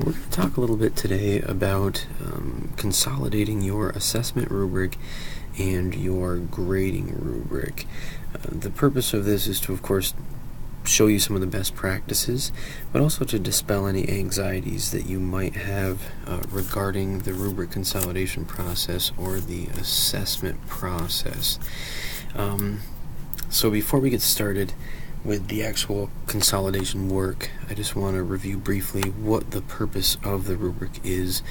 We're going to talk a little bit today about consolidating your assessment rubric and your grading rubric. The purpose of this is to, of course, show you some of the best practices, but also to dispel any anxieties that you might have regarding the rubric consolidation process or the assessment process. So before we get started with the actual consolidation work, I just want to review briefly what the purpose of the rubric is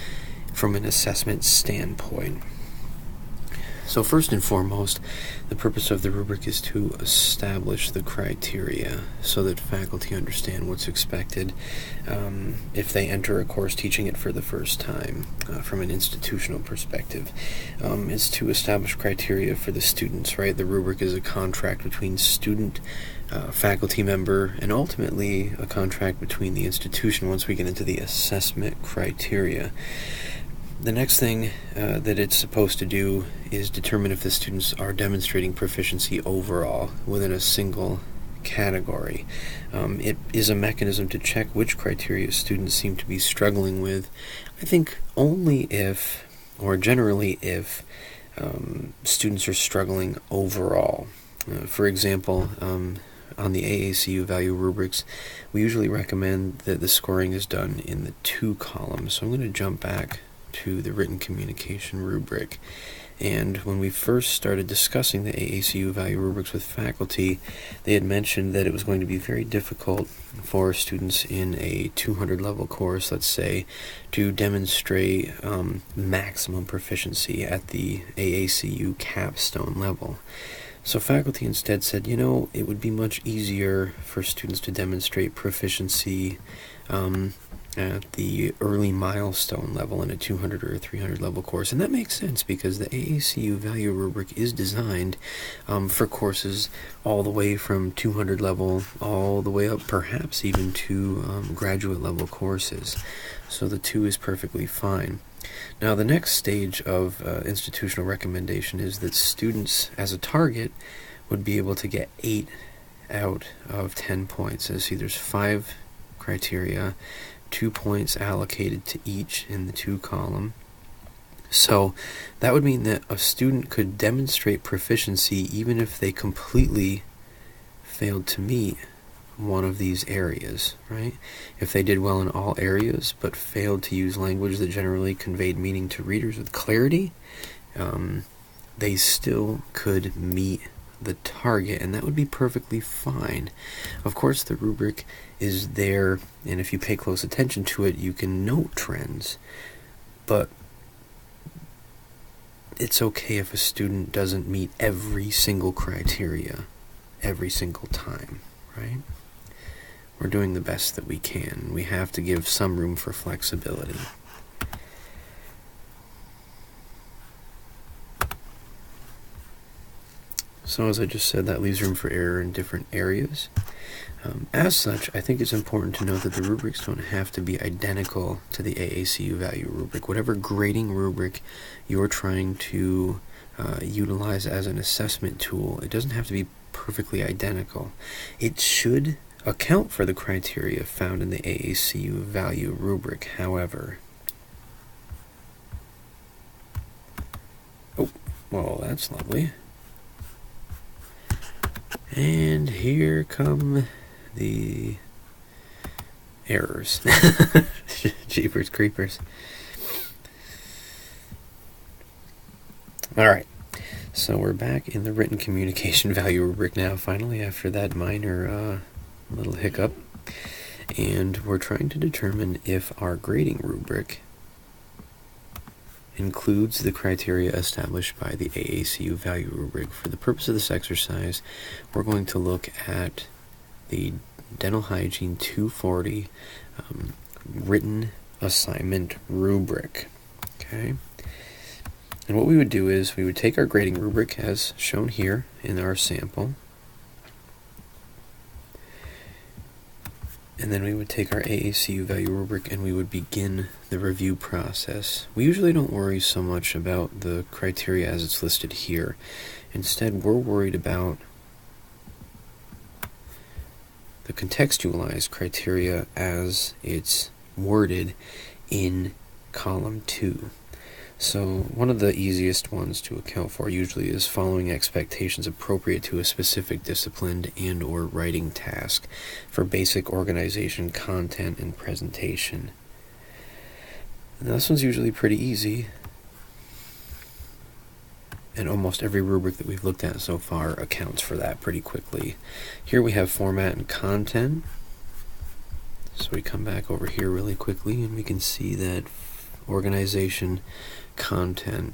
from an assessment standpoint. So first and foremost, the purpose of the rubric is to establish the criteria so that faculty understand what's expected if they enter a course teaching it for the first time from an institutional perspective. It's to establish criteria for the students, right? The rubric is a contract between student, faculty member, and ultimately a contract between the institution once we get into the assessment criteria. The next thing that it's supposed to do is determine if the students are demonstrating proficiency overall within a single category. It is a mechanism to check which criteria students seem to be struggling with. I think only if, or generally if, students are struggling overall. For example, on the AACU value rubrics, we usually recommend that the scoring is done in the 2 columns. So I'm going to jump back to the written communication rubric. And when we first started discussing the AACU value rubrics with faculty, they had mentioned that it was going to be very difficult for students in a 200 level course, let's say, to demonstrate maximum proficiency at the AACU capstone level. So faculty instead said, it would be much easier for students to demonstrate proficiency at the early milestone level in a 200 or a 300 level course. And that makes sense because the AACU value rubric is designed for courses all the way from 200 level all the way up perhaps even to graduate level courses. So the 2 is perfectly fine. Now the next stage of institutional recommendation is that students as a target would be able to get 8 out of 10 points. As see, there's 5 criteria, 2 points allocated to each in the 2 column. So that would mean that a student could demonstrate proficiency even if they completely failed to meet one of these areas, right? If they did well in all areas but failed to use language that generally conveyed meaning to readers with clarity, they still could meet the target, and that would be perfectly fine. Of course, the rubric is there, and if you pay close attention to it, you can note trends, but it's okay if a student doesn't meet every single criteria every single time, right? We're doing the best that we can. We have to give some room for flexibility. So as I just said, that leaves room for error in different areas. As such, I think it's important to note that the rubrics don't have to be identical to the AACU value rubric. Whatever grading rubric you're trying to utilize as an assessment tool, it doesn't have to be perfectly identical. It should account for the criteria found in the AACU value rubric, however. Oh, well, that's lovely. And here come the errors. Jeepers creepers. Alright, so we're back in the written communication value rubric now, finally, after that minor little hiccup. And we're trying to determine if our grading rubric includes the criteria established by the AACU value rubric. For the purpose of this exercise, we're going to look at the Dental Hygiene 240 written assignment rubric. Okay? And what we would do is we would take our grading rubric as shown here in our sample, and then we would take our AACU value rubric and we would begin the review process. We usually don't worry so much about the criteria as it's listed here. Instead, we're worried about the contextualized criteria as it's worded in column 2. So one of the easiest ones to account for usually is following expectations appropriate to a specific disciplined and or writing task for basic organization, content, and presentation. Now this one's usually pretty easy, and almost every rubric that we've looked at so far accounts for that pretty quickly. Here we have format and content. So we come back over here really quickly and we can see that organization, content,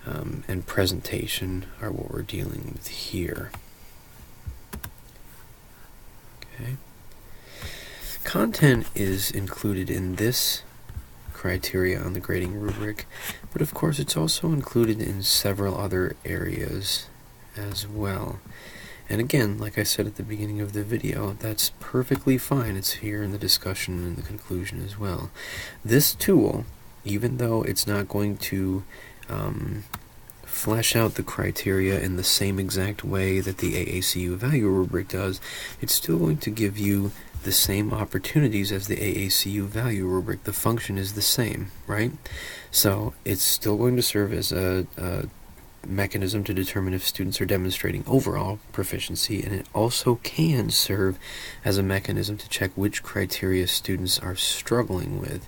and presentation are what we're dealing with here. Okay. Content is included in this criteria on the grading rubric, but of course it's also included in several other areas as well. And again, like I said at the beginning of the video, that's perfectly fine. It's here in the discussion and the conclusion as well. This tool, even though it's not going to flesh out the criteria in the same exact way that the AACU value rubric does, it's still going to give you the same opportunities as the AACU value rubric. The function is the same, right? So it's still going to serve as a mechanism to determine if students are demonstrating overall proficiency, and it also can serve as a mechanism to check which criteria students are struggling with.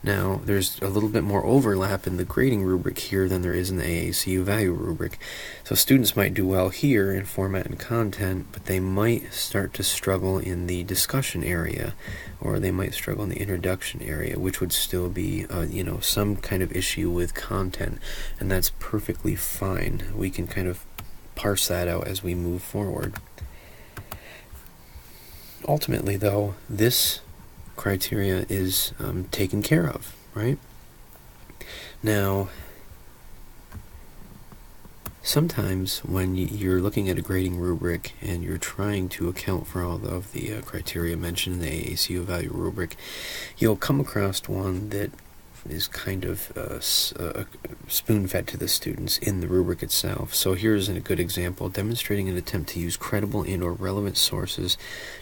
Now, there's a little bit more overlap in the grading rubric here than there is in the AACU value rubric. So students might do well here in format and content, but they might start to struggle in the discussion area, or they might struggle in the introduction area, which would still be, some kind of issue with content, and that's perfectly fine. We can kind of parse that out as we move forward. Ultimately, though, this criteria is taken care of, right? Now, sometimes when you're looking at a grading rubric and you're trying to account for all of the criteria mentioned in the AACU value rubric, you'll come across one that is kind of spoon-fed to the students in the rubric itself. So here's a good example: demonstrating an attempt to use credible and or relevant sources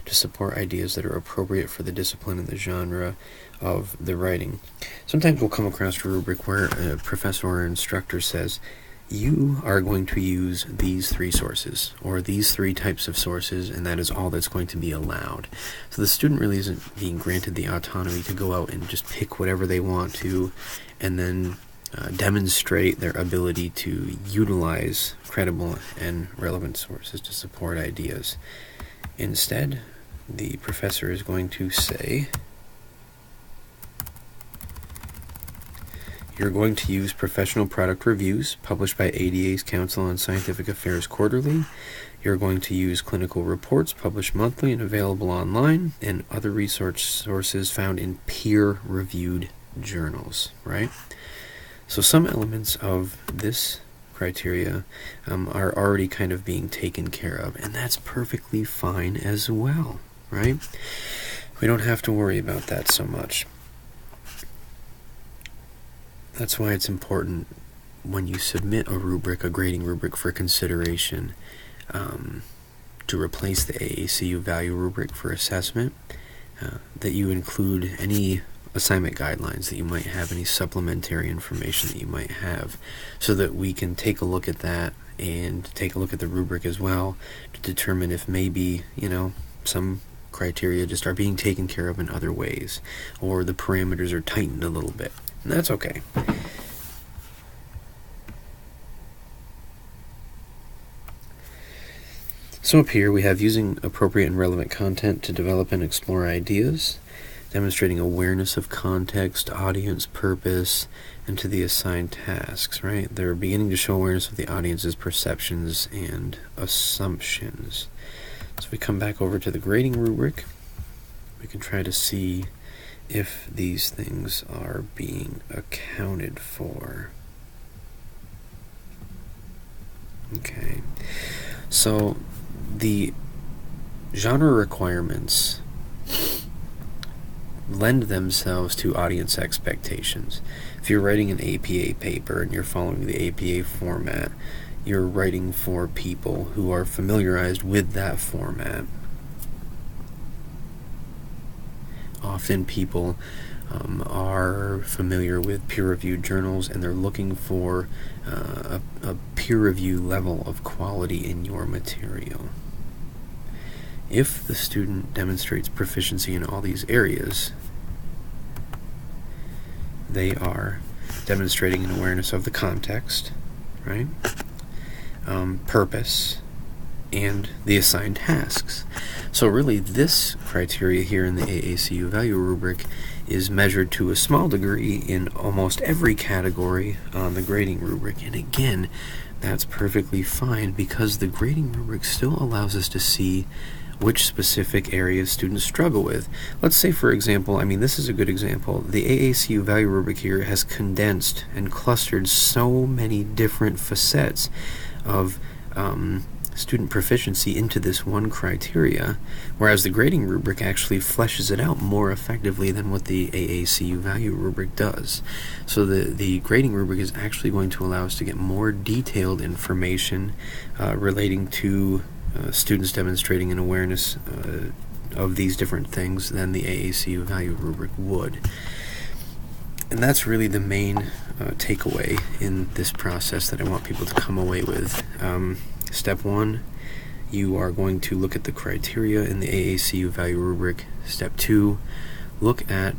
to support ideas that are appropriate for the discipline and the genre of the writing. Sometimes we'll come across a rubric where a professor or instructor says, you are going to use these 3 sources, or these 3 types of sources, and that is all that's going to be allowed. So the student really isn't being granted the autonomy to go out and just pick whatever they want to, and then demonstrate their ability to utilize credible and relevant sources to support ideas. Instead, the professor is going to say, you're going to use professional product reviews published by ADA's Council on Scientific Affairs quarterly. You're going to use clinical reports published monthly and available online, and other research sources found in peer-reviewed journals, right? So some elements of this criteria are already kind of being taken care of, and that's perfectly fine as well, right? We don't have to worry about that so much. That's why it's important when you submit a rubric, a grading rubric for consideration, to replace the AACU value rubric for assessment, that you include any assignment guidelines that you might have, any supplementary information that you might have, so that we can take a look at that and take a look at the rubric as well to determine if maybe, some criteria just are being taken care of in other ways, or the parameters are tightened a little bit. And that's okay. So up here we have using appropriate and relevant content to develop and explore ideas, demonstrating awareness of context, audience, purpose, and to the assigned tasks, right? They're beginning to show awareness of the audience's perceptions and assumptions. So we come back over to the grading rubric. We can try to see if these things are being accounted for. Okay, so the genre requirements lend themselves to audience expectations. If you're writing an APA paper and you're following the APA format, you're writing for people who are familiarized with that format. Often people are familiar with peer-reviewed journals, and they're looking for a peer review level of quality in your material. If the student demonstrates proficiency in all these areas, they are demonstrating an awareness of the context, right? Purpose, and the assigned tasks. So really this criteria here in the AACU value rubric is measured to a small degree in almost every category on the grading rubric. And again, that's perfectly fine because the grading rubric still allows us to see which specific areas students struggle with. Let's say, for example, this is a good example, the AACU value rubric here has condensed and clustered so many different facets of student proficiency into this one criteria, whereas the grading rubric actually fleshes it out more effectively than what the AACU value rubric does. So the grading rubric is actually going to allow us to get more detailed information relating to students demonstrating an awareness of these different things than the AACU value rubric would. And that's really the main takeaway in this process that I want people to come away with. Step 1, you are going to look at the criteria in the AACU value rubric. Step 2, look at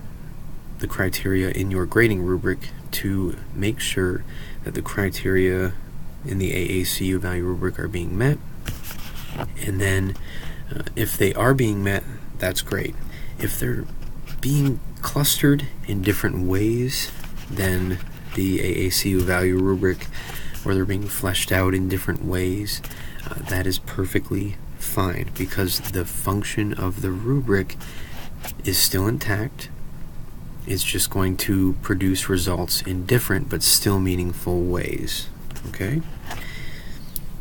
the criteria in your grading rubric to make sure that the criteria in the AACU value rubric are being met. And then if they are being met, that's great. If they're being clustered in different ways than the AACU value rubric, or they're being fleshed out in different ways, that is perfectly fine because the function of the rubric is still intact. It's just going to produce results in different but still meaningful ways. Okay?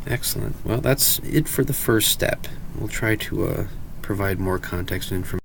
Excellent. Well, that's it for the first step. We'll try to provide more context and information